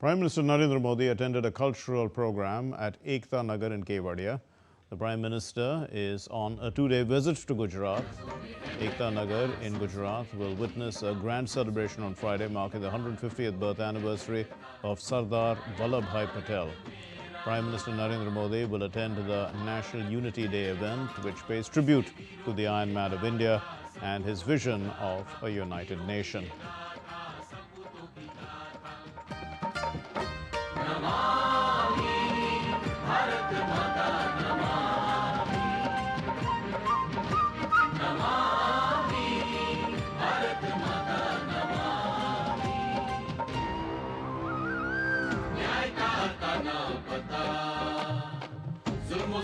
Prime Minister Narendra Modi attended a cultural program at Ekta Nagar in Kevadia. The Prime Minister is on a two-day visit to Gujarat. Ekta Nagar in Gujarat will witness a grand celebration on Friday marking the 150th birth anniversary of Sardar Vallabhbhai Patel. Prime Minister Narendra Modi will attend the National Unity Day event, which pays tribute to the Iron Man of India and his vision of a united nation.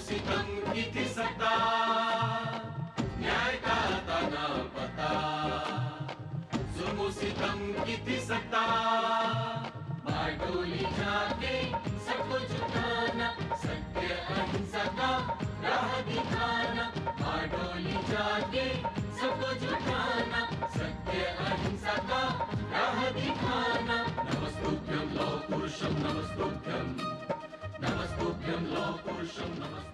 सितम की थी सत्ता, न्याय का था न पता। जुल्म सितम की थी सत्ता, बारडोली जाके सबको झुकाना, सत्य अहिंसा का राह दिखाना। बारडोली जाके सबको झुकाना, सत्य अहिंसा का राह दिखाना। नमस्तुभ्यं लौह पुरुषं नमस्तुभ्यं, नमस्तुभ्यं लौह पुरुषं नमस्तुभ्यं।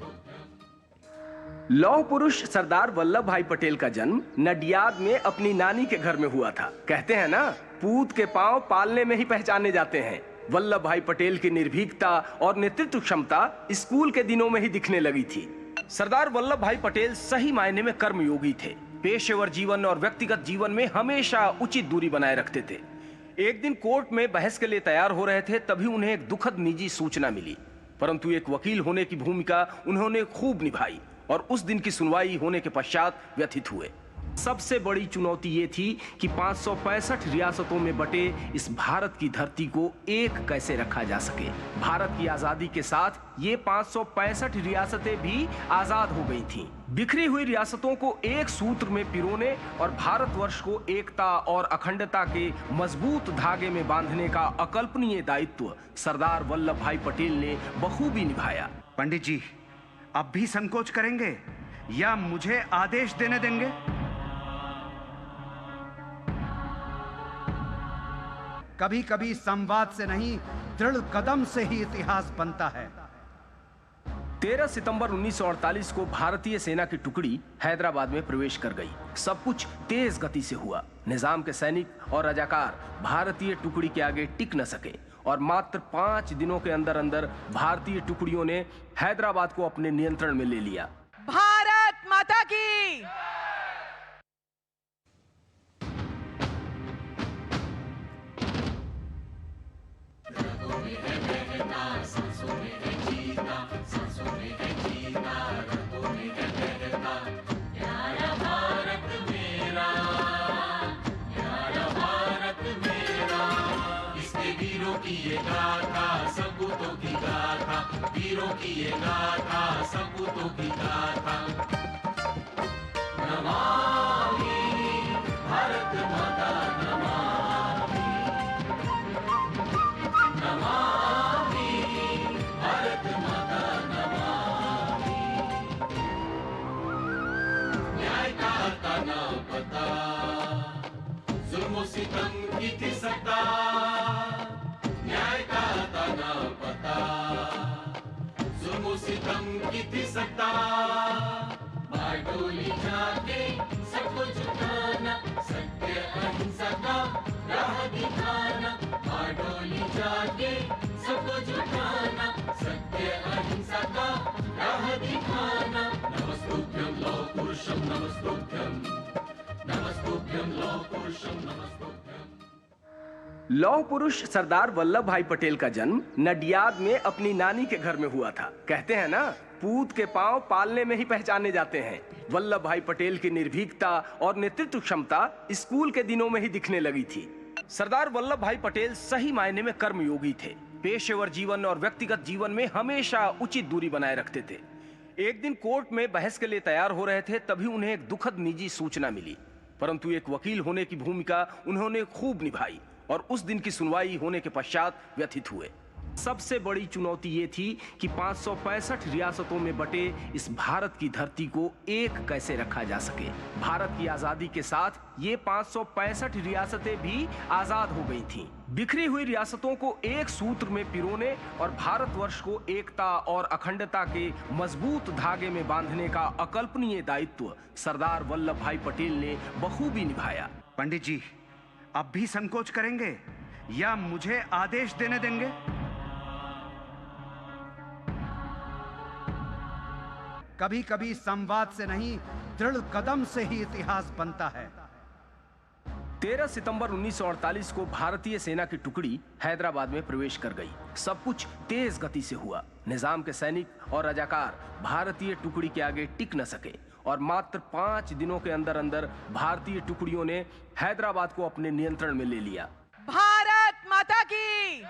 लौह पुरुष सरदार वल्लभ भाई पटेल का जन्म नडियाद में अपनी नानी के घर में हुआ था। कहते हैं ना, पूत के पांव पालने में ही पहचाने जाते हैं। वल्लभ भाई पटेल की निर्भीकता और नेतृत्व क्षमता स्कूल के दिनों में ही दिखने लगी थी। सरदार वल्लभ भाई पटेल सही मायने में कर्मयोगी थे। पेशेवर जीवन और व्यक्तिगत जीवन में हमेशा उचित दूरी बनाए रखते थे। एक दिन कोर्ट में बहस के लिए तैयार हो रहे थे, तभी उन्हें एक दुखद निजी सूचना मिली। परंतु एक वकील होने की भूमिका उन्होंने खूब निभाई और उस दिन की सुनवाई होने के पश्चात व्यथित हुए। सबसे बड़ी चुनौती ये थी कि 565 रियासतों में बटे इस भारत की धरती को एक कैसे रखा जा सके। भारत की आजादी के साथ ये 565 रियासतें भी आजाद हो गई थीं। बिखरी हुई रियासतों को एक सूत्र में पिरोने और भारतवर्ष को एकता और अखंडता के मजबूत धागे में बांधने का अकल्पनीय दायित्व सरदार वल्लभ भाई पटेल ने बखूबी निभाया। पंडित जी, अब भी संकोच करेंगे या मुझे आदेश देने देंगे? कभी कभी संवाद से नहीं, दृढ़ कदम से ही इतिहास बनता है। 13 सितंबर 1948 को भारतीय सेना की टुकड़ी हैदराबाद में प्रवेश कर गई। सब कुछ तेज गति से हुआ। निजाम के सैनिक और रजाकार भारतीय टुकड़ी के आगे टिक न सके और मात्र 5 दिनों के अंदर अंदर भारतीय टुकड़ियों ने हैदराबाद को अपने नियंत्रण में ले लिया। भारत माता की। ये गाथा सपूतों की गाथा, वीरों की ये गाथा सपूतों की गाथा। नमामि भारत माता नमामि, नमामि भारत माता नमामि। न्याय का था न पता, जुल्म सितम की थी सत्ता, न्याय का था न पता। जुल्म सितम की थी सत्ता, बारडोली जाके सबको झुकाना, सत्य अहिंसा का राह दिखाना। बारडोली जाके सबको झुकाना, सत्य अहिंसा का राह दिखाना। नमस्तुभ्यं लौह पुरुषं नमस्तुभ्यं, नमस्तुभ्यं लौह पुरुषं नमस्तुभ्यं। लौह पुरुष सरदार वल्लभ भाई पटेल का जन्म नडियाद में अपनी नानी के घर में हुआ था। कहते हैं ना, पूत के पांव पालने में ही पहचाने जाते हैं। वल्लभ भाई पटेल की निर्भीकता और नेतृत्व क्षमता स्कूल के दिनों में ही दिखने लगी थी। सरदार वल्लभ भाई पटेल सही मायने में कर्मयोगी थे। पेशेवर जीवन और व्यक्तिगत जीवन में हमेशा उचित दूरी बनाए रखते थे। एक दिन कोर्ट में बहस के लिए तैयार हो रहे थे, तभी उन्हें एक दुखद निजी सूचना मिली। परंतु एक वकील होने की भूमिका उन्होंने खूब निभाई और उस दिन की सुनवाई होने के पश्चात व्यथित हुए। सबसे बड़ी चुनौती ये थी कि 565 रियासतों में बटे इस भारत की धरती को एक कैसे रखा जा सके। भारत की आजादी के साथ ये 565 रियासतें भी आजाद हो गई थीं। बिखरी हुई रियासतों को एक सूत्र में पिरोने और भारतवर्ष को एकता और अखंडता के मजबूत धागे में बांधने का अकल्पनीय दायित्व सरदार वल्लभ भाई पटेल ने बखूबी निभाया। पंडित जी, अब भी संकोच करेंगे या मुझे आदेश देने देंगे? कभी कभी संवाद से नहीं, दृढ़ कदम से ही इतिहास बनता है। 13 सितंबर 1948 को भारतीय सेना की टुकड़ी हैदराबाद में प्रवेश कर गई। सब कुछ तेज गति से हुआ। निजाम के सैनिक और रजाकार भारतीय टुकड़ी के आगे टिक न सके और मात्र 5 दिनों के अंदर अंदर भारतीय टुकड़ियों ने हैदराबाद को अपने नियंत्रण में ले लिया। भारत माता की